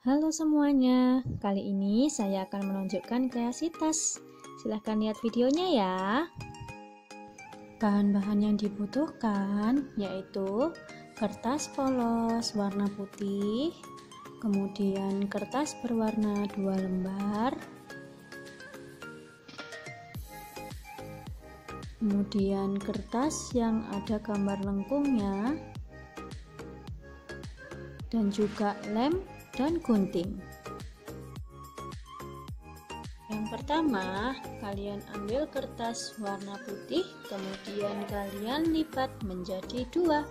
Halo semuanya, kali ini saya akan menunjukkan kreasi tas. Silahkan lihat videonya ya. Bahan-bahan yang dibutuhkan yaitu kertas polos warna putih, kemudian kertas berwarna 2 lembar, kemudian kertas yang ada gambar lengkungnya, dan juga lem dan gunting. Yang pertama, kalian ambil kertas warna putih, kemudian kalian lipat menjadi 2.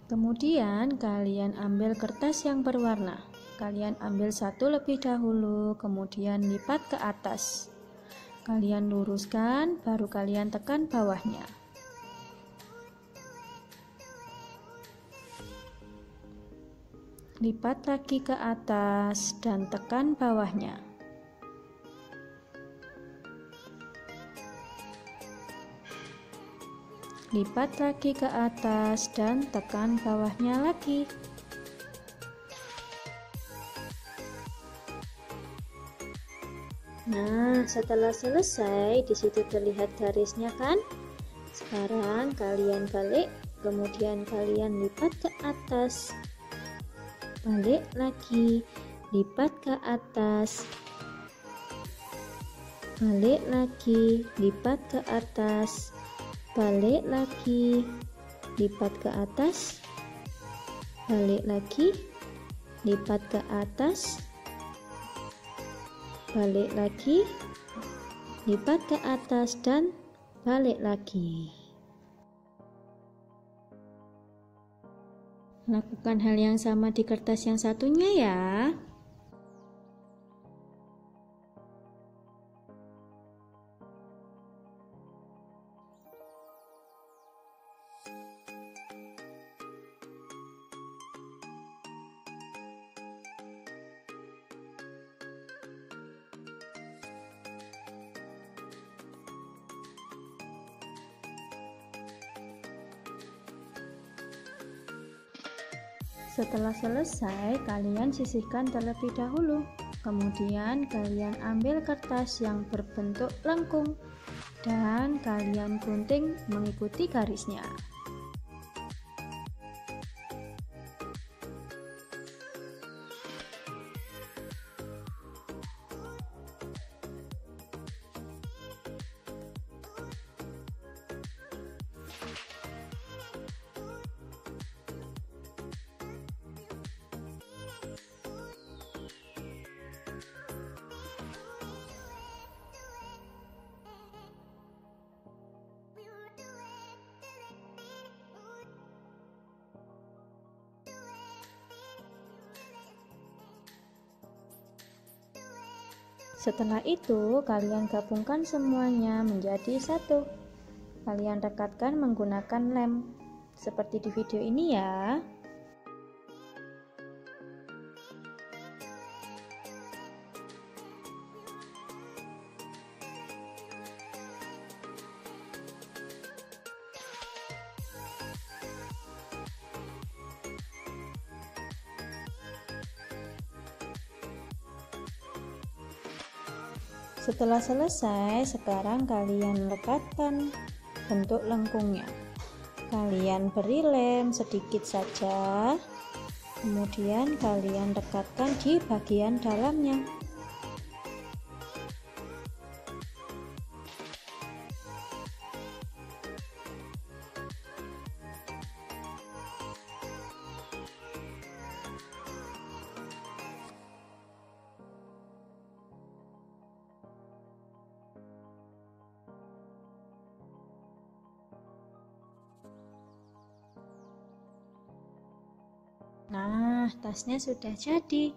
Kemudian kalian ambil kertas yang berwarna. Kalian ambil satu lebih dahulu, kemudian lipat ke atas. Kalian luruskan, baru kalian tekan bawahnya. Lipat lagi ke atas dan tekan bawahnya. Lipat lagi ke atas dan tekan bawahnya lagi. Nah, setelah selesai, di situ terlihat garisnya kan? Sekarang kalian balik, kemudian kalian lipat ke atas. Balik lagi, lipat ke atas. Balik lagi, lipat ke atas. Balik lagi, lipat ke atas, balik lagi, lipat ke atas, balik lagi, lipat ke atas, dan balik lagi. Lakukan hal yang sama di kertas yang satunya ya. Setelah selesai, kalian sisihkan terlebih dahulu. Kemudian kalian ambil kertas yang berbentuk lengkung dan kalian gunting mengikuti garisnya. Setelah itu, kalian gabungkan semuanya menjadi satu. Kalian rekatkan menggunakan lem, seperti di video ini ya. Setelah selesai, sekarang kalian lekatkan bentuk lengkungnya. Kalian beri lem sedikit saja, kemudian kalian rekatkan di bagian dalamnya. Nah, tasnya sudah jadi.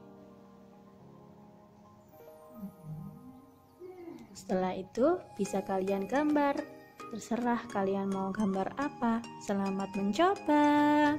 Setelah itu, bisa kalian gambar. Terserah kalian mau gambar apa. Selamat mencoba.